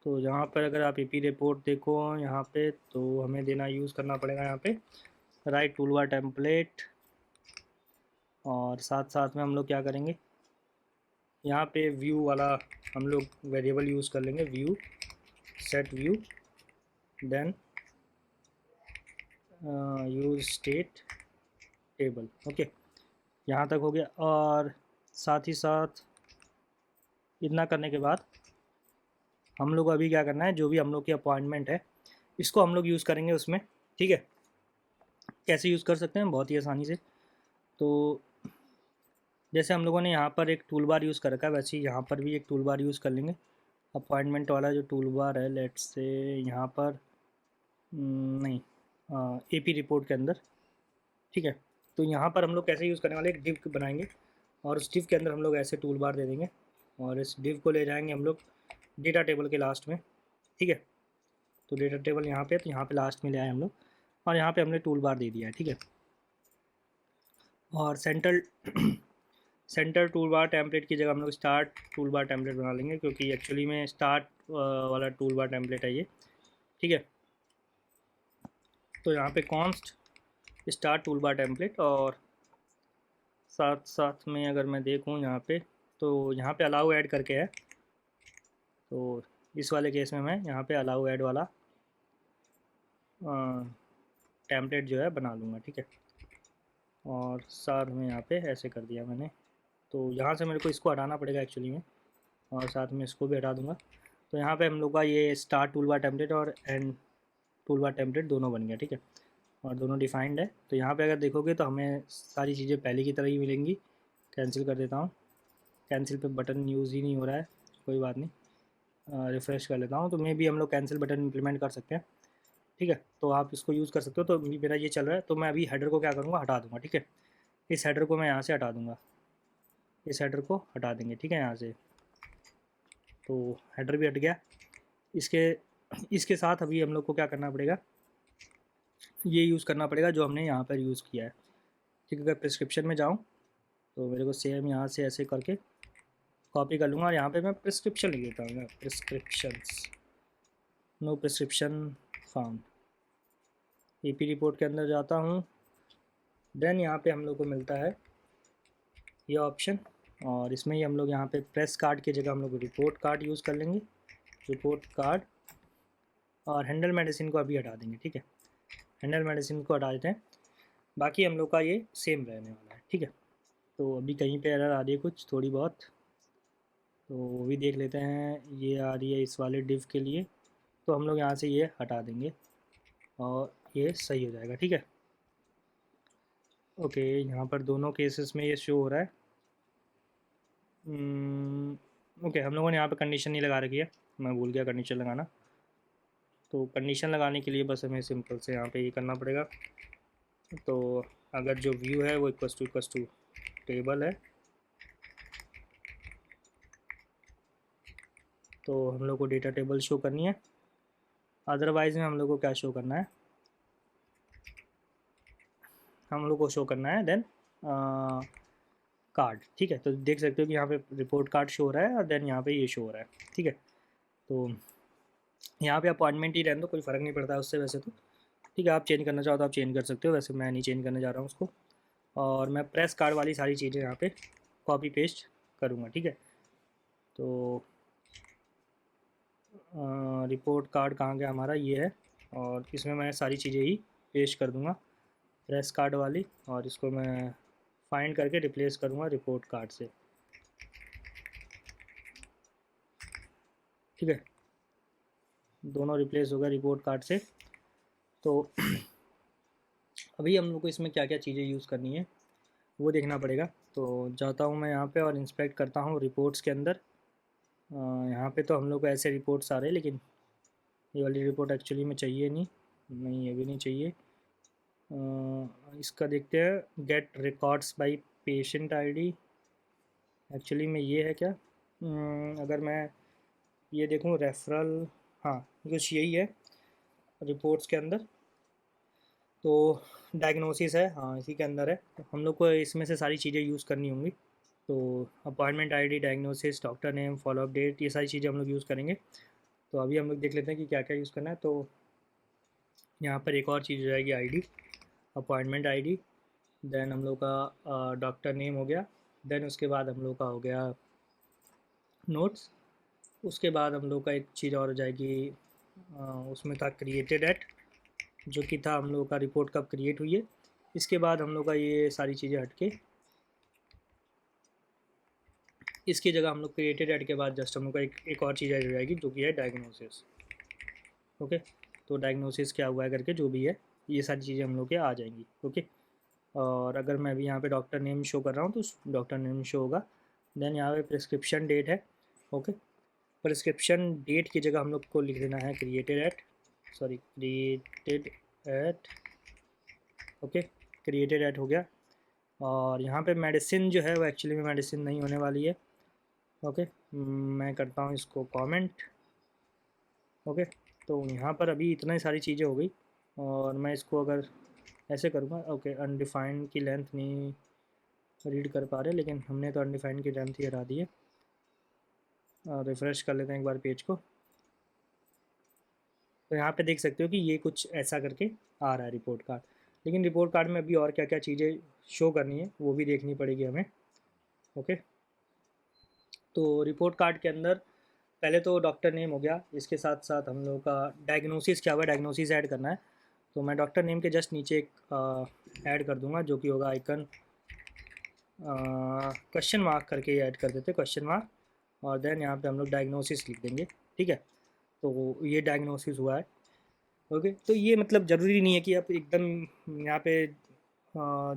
तो यहाँ पर अगर आप AP रिपोर्ट देखो यहाँ पे, तो हमें देना यूज़ करना पड़ेगा यहाँ पे राइट टूल बार टेम्पलेट। और साथ साथ में हम लोग क्या करेंगे, यहाँ पे व्यू वाला हम लोग वेरिएबल यूज़ कर लेंगे, view set view, then use state table. Okay, यहाँ तक हो गया। और साथ ही साथ इतना करने के बाद हम लोग अभी क्या करना है, जो भी हम लोग की अपॉइंटमेंट है इसको हम लोग यूज़ करेंगे उसमें, ठीक है। कैसे यूज़ कर सकते हैं, बहुत ही आसानी से। तो जैसे हम लोगों ने यहाँ पर एक टूल बार यूज़ कर रखा है, वैसे ही यहाँ पर भी एक टूल बार यूज़ कर लेंगे। अपॉइंटमेंट वाला जो टूल बार है, लेट्स से यहाँ पर नहीं, AP रिपोर्ट के अंदर, ठीक है। तो यहाँ पर हम लोग कैसे यूज़ करने वाले, एक डिव बनाएंगे और उस डिव के अंदर हम लोग ऐसे टूल बार दे देंगे और इस डिव को ले जाएंगे हम लोग डेटा टेबल के लास्ट में, ठीक है। तो डेटा टेबल यहाँ पे, तो यहाँ पे लास्ट में ले आए हम लोग और यहाँ पे हमने टूल बार दे दिया है, ठीक है। और सेंटर टूल बार टेम्पलेट की जगह हम लोग स्टार्ट टूल बार टेम्पलेट बना लेंगे, क्योंकि एक्चुअली में स्टार्ट वाला टूल बार टेम्पलेट है ये, ठीक है। तो यहाँ पे const start tool bar template. और साथ साथ में अगर मैं देखूँ यहाँ पे, तो यहाँ पे अलाउ ऐड करके है, तो इस वाले केस में मैं यहाँ पे अलाउ ऐड वाला टेम्पलेट जो है बना लूँगा, ठीक है। और साथ में यहाँ पे ऐसे कर दिया मैंने। तो यहाँ से मेरे को इसको हटाना पड़ेगा एक्चुअली में, और साथ में इसको भी हटा दूँगा। तो यहाँ पे हम लोग का ये स्टार्ट टूल बार टेम्पलेट और एंड टूल बार टेम्पलेट दोनों बन गया, ठीक है। और दोनों डिफाइंड है। तो यहाँ पे अगर देखोगे तो हमें सारी चीज़ें पहले की तरह ही मिलेंगी। कैंसिल कर देता हूँ, कैंसिल पे बटन यूज़ ही नहीं हो रहा है, कोई बात नहीं, रिफ़्रेश कर लेता हूँ। तो मे भी हम लोग कैंसिल बटन इम्प्लीमेंट कर सकते हैं, ठीक है। तो आप इसको यूज़ कर सकते हो। तो मेरा ये चल रहा है, तो मैं अभी हेडर को क्या करूँगा, हटा दूँगा, ठीक है। इस हेडर को मैं यहाँ से हटा दूँगा, इस हेडर को हटा देंगे, ठीक है, यहाँ से। तो हेडर भी हट गया। इसके साथ अभी हम लोग को क्या करना पड़ेगा, ये यूज़ करना पड़ेगा जो हमने यहाँ पर यूज़ किया है, ठीक है। अगर प्रिस्क्रिप्शन में जाऊँ तो मेरे को सेम यहाँ से ऐसे करके कॉपी कर लूँगा और यहाँ पे मैं प्रिस्क्रिप्शन लिख देता हूँ, prescriptions, no prescription found. AP report के अंदर जाता हूँ, देन यहाँ पे हम लोग को मिलता है ये ऑप्शन, और इसमें ही हम लोग यहाँ पे प्रेस कार्ड की जगह हम लोग रिपोर्ट कार्ड यूज़ कर लेंगे, रिपोर्ट कार्ड। और हैंडल मेडिसिन को अभी हटा देंगे, ठीक है। हैंडल मेडिसिन को हटा देते हैं, बाकी हम लोग का ये सेम रहने वाला है, ठीक है। तो अभी कहीं पे एरर आ रही है कुछ थोड़ी बहुत, तो वो भी देख लेते हैं। ये आ रही है इस वाले डिव के लिए, तो हम लोग यहाँ से ये हटा देंगे और ये सही हो जाएगा, ठीक है। ओके, यहाँ पर दोनों केसेस में ये शो हो रहा है। ओके, हम लोगों ने यहाँ पे कंडीशन नहीं लगा रखी है, मैं भूल गया कंडीशन लगाना। तो कंडीशन लगाने के लिए बस हमें सिंपल से यहाँ पे ये करना पड़ेगा। तो अगर जो व्यू है वो इक्वस टू टेबल है, तो हम लोग को डेटा टेबल शो करनी है। अदरवाइज़ में हम लोग को क्या शो करना है, हम लोग को शो करना है देन कार्ड, ठीक है। तो देख सकते हो कि यहाँ पे रिपोर्ट कार्ड शो हो रहा है और देन यहाँ पे ये शो हो रहा है, ठीक है। तो यहाँ पे अपॉइंटमेंट ही रहने दो, कोई फ़र्क नहीं पड़ता है उससे वैसे तो, ठीक है। आप चेंज करना चाहो तो आप चेंज कर सकते हो, वैसे मैं नहीं चेंज करने जा रहा हूँ उसको। और मैं प्रेस कार्ड वाली सारी चीज़ें यहाँ पे कॉपी पेस्ट करूँगा, ठीक है। तो रिपोर्ट कार्ड कहाँ गया हमारा, ये है। और इसमें मैं सारी चीज़ें ही पेस्ट कर दूँगा प्रेस कार्ड वाली, और इसको मैं फाइंड करके रिप्लेस करूँगा रिपोर्ट कार्ड से। ठीक है, दोनों रिप्लेस होगा रिपोर्ट कार्ड से। तो अभी हम लोग को इसमें क्या क्या चीज़ें यूज़ करनी है वो देखना पड़ेगा। तो जाता हूँ मैं यहाँ पे और इंस्पेक्ट करता हूँ रिपोर्ट्स के अंदर। यहाँ पे तो हम लोग को ऐसे रिपोर्ट्स आ रहे हैं, लेकिन ये वाली रिपोर्ट एक्चुअली में चाहिए नहीं, नहीं ये भी नहीं चाहिए। इसका देखते हैं, get records by patient ID. Actually में ये है क्या? अगर मैं ये देखूँ रेफरल, हाँ कुछ यही है रिपोर्ट्स के अंदर। तो डायग्नोसिस है, हाँ इसी के अंदर है। तो हम लोग को इसमें से सारी चीज़ें यूज़ करनी होंगी। तो appointment ID, diagnosis, doctor name, follow up date, ये सारी चीज़ें हम लोग यूज़ करेंगे। तो अभी हम लोग देख लेते हैं कि क्या क्या यूज़ करना है। तो यहाँ पर एक और चीज़ हो जाएगी आईडी, अपॉइंटमेंट आईडी। देन हम लोग का डॉक्टर नेम हो गया। देन उसके बाद हम लोग का हो गया नोट्स। उसके बाद हम लोग का एक चीज़ और हो जाएगी, उसमें था क्रिएटेड एट, जो कि था हम लोग का रिपोर्ट कब क्रिएट हुई है। इसके बाद हम लोग का ये सारी चीज़ें हट के, इसकी जगह हम लोग क्रिएटेड एट के बाद जस्ट हम लोग का एक और चीज़ हो जाएगी, जो कि है डायग्नोसिस। ओके, तो डायग्नोसिस क्या हुआ है करके जो भी है, ये सारी चीज़ें हम लोग के आ जाएंगी। ओके, और अगर मैं भी यहाँ पे डॉक्टर नेम शो कर रहा हूँ तो डॉक्टर नेम शो होगा। देन यहाँ पे प्रिस्क्रिप्शन डेट है। ओके, प्रिस्क्रिप्शन डेट की जगह हम लोग को लिख देना है created at, sorry created at. Okay, created at हो गया। और यहाँ पे मेडिसिन जो है वो एक्चुअली में मेडिसिन नहीं होने वाली है। ओके, मैं करता हूँ इसको कमेंट। ओके, तो यहाँ पर अभी इतना ही सारी चीज़ें हो गई, और मैं इसको अगर ऐसे करूँगा, ओके अनडिफाइंड की लेंथ नहीं रीड कर पा रहे, लेकिन हमने तो अनडिफाइंड की लेंथ ही हटा दी है। रिफ़्रेश कर लेते हैं एक बार पेज को। तो यहाँ पे देख सकते हो कि ये कुछ ऐसा करके आ रहा है रिपोर्ट कार्ड। लेकिन रिपोर्ट कार्ड में अभी और क्या क्या चीज़ें शो करनी है वो भी देखनी पड़ेगी हमें। ओके, तो रिपोर्ट कार्ड के अंदर पहले तो डॉक्टर नेम हो गया, इसके साथ साथ हम लोग का डायग्नोसिस क्या हुआ, डायग्नोसिस ऐड करना है। तो मैं डॉक्टर नेम के जस्ट नीचे एक ऐड कर दूंगा, जो कि होगा आइकन क्वेश्चन मार्क करके ऐड कर देते, क्वेश्चन मार्क। और देन यहाँ पे हम लोग डायग्नोसिस लिख देंगे। ठीक है, तो ये डायग्नोसिस हुआ है। ओके, तो ये मतलब ज़रूरी नहीं है कि आप एकदम यहाँ पे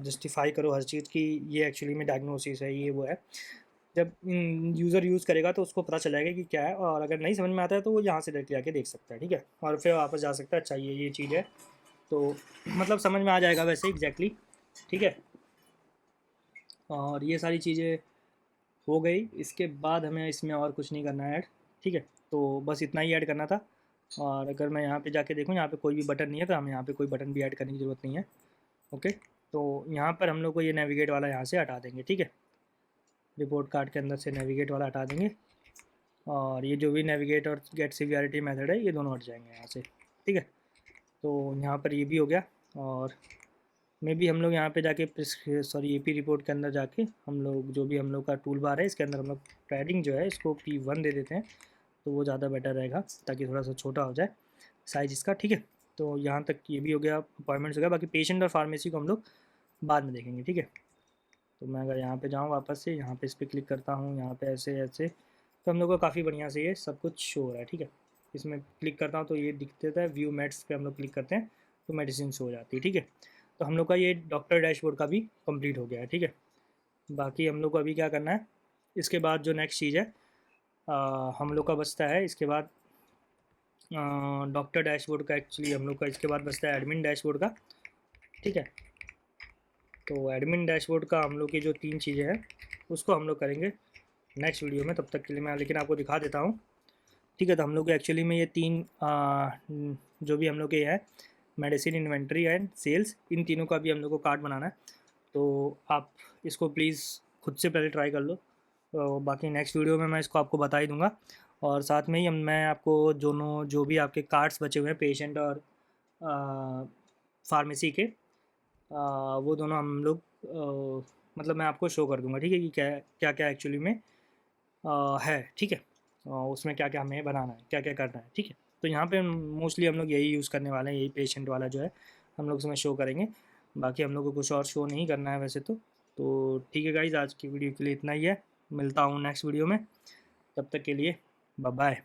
जस्टिफाई करो हर चीज़ की ये एक्चुअली में डायग्नोसिस है, ये वो है। जब यूज़र यूज़ करेगा तो उसको पता चलेगा कि क्या है, और अगर नहीं समझ में आता है तो वो यहाँ से डायरेक्टली आके देख सकता है। ठीक है, और फिर वापस जा सकता है, अच्छा ये चीज़ है, तो मतलब समझ में आ जाएगा वैसे एग्जैक्टली। ठीक है, और ये सारी चीज़ें हो गई। इसके बाद हमें इसमें और कुछ नहीं करना है ऐड। ठीक है, तो बस इतना ही ऐड करना था। और अगर मैं यहाँ पे जाके देखूँ, यहाँ पे कोई भी बटन नहीं है, तो हमें यहाँ पे कोई बटन भी ऐड करने की ज़रूरत नहीं है। ओके, तो यहाँ पर हम लोग को ये नेविगेट वाला यहाँ से हटा देंगे। ठीक है, रिपोर्ट कार्ड के अंदर से नेविगेट वाला हटा देंगे, और ये जो भी नेविगेट और गेट सीवियरिटी मेथड है ये दोनों हट जाएंगे यहाँ से। ठीक है, तो यहाँ पर ये भी हो गया। और मे भी हम लोग यहाँ पे जाके सॉरी एपी रिपोर्ट के अंदर जाके हम लोग जो भी हम लोग का टूल बार है इसके अंदर हम लोग पैडिंग जो है इसको P1 दे देते हैं, तो वो ज़्यादा बेटर रहेगा, ताकि थोड़ा सा छोटा हो जाए साइज इसका। ठीक है, तो यहाँ तक ये भी हो गया, अपॉइंटमेंट्स हो गया। बाकी पेशेंट और फार्मेसी को हम लोग बाद में देखेंगे। ठीक है, तो मैं अगर यहाँ पे जाऊँ वापस से, यहाँ पे इस पर क्लिक करता हूँ, यहाँ पे ऐसे ऐसे, तो हम लोग को काफ़ी बढ़िया से ये सब कुछ शो हो रहा है। ठीक है, इसमें क्लिक करता हूँ तो ये दिख देता है, व्यू मेड्स पे हम लोग क्लिक करते हैं तो मेडिसिन हो जाती है। ठीक है, तो हम लोग का ये डॉक्टर डैशबोर्ड का भी कंप्लीट हो गया है। ठीक है, बाकी हम लोग को अभी क्या करना है, इसके बाद जो नेक्स्ट चीज़ है हम लोग का बचता है, इसके बाद डॉक्टर डैशबोर्ड का एक्चुअली हम लोग का इसके बाद बचता है एडमिन डैशबोर्ड का। ठीक है, तो एडमिन डैशबोर्ड का हम लोग की जो 3 चीज़ें हैं उसको हम लोग करेंगे नेक्स्ट वीडियो में। तब तक के लिए मैं लेकिन आपको दिखा देता हूँ। ठीक है, तो हम लोग एक्चुअली में ये 3 जो भी हम लोग के है, मेडिसिन, इन्वेंट्री एंड सेल्स, इन तीनों का भी हम लोग को कार्ड बनाना है। तो आप इसको प्लीज़ खुद से पहले ट्राई कर लो, तो बाकी नेक्स्ट वीडियो में मैं इसको आपको बता ही दूँगा। और साथ में ही मैं आपको दोनों जो भी आपके कार्ड्स बचे हुए हैं पेशेंट और फार्मेसी के, वो दोनों हम लोग मतलब मैं आपको शो कर दूँगा। ठीक है, कि क्या क्या क्या एक्चुअली में है, ठीक है। उसमें क्या क्या हमें बनाना है, क्या क्या करना है, ठीक है। तो यहाँ पे मोस्टली हम लोग यही यूज़ करने वाले हैं, यही पेशेंट वाला जो है हम लोग उसमें शो करेंगे। बाकी हम लोग को कुछ और शो नहीं करना है वैसे तो ठीक है गाइज, आज की वीडियो के लिए इतना ही है। मिलता हूँ नेक्स्ट वीडियो में, तब तक के लिए बाय बाय।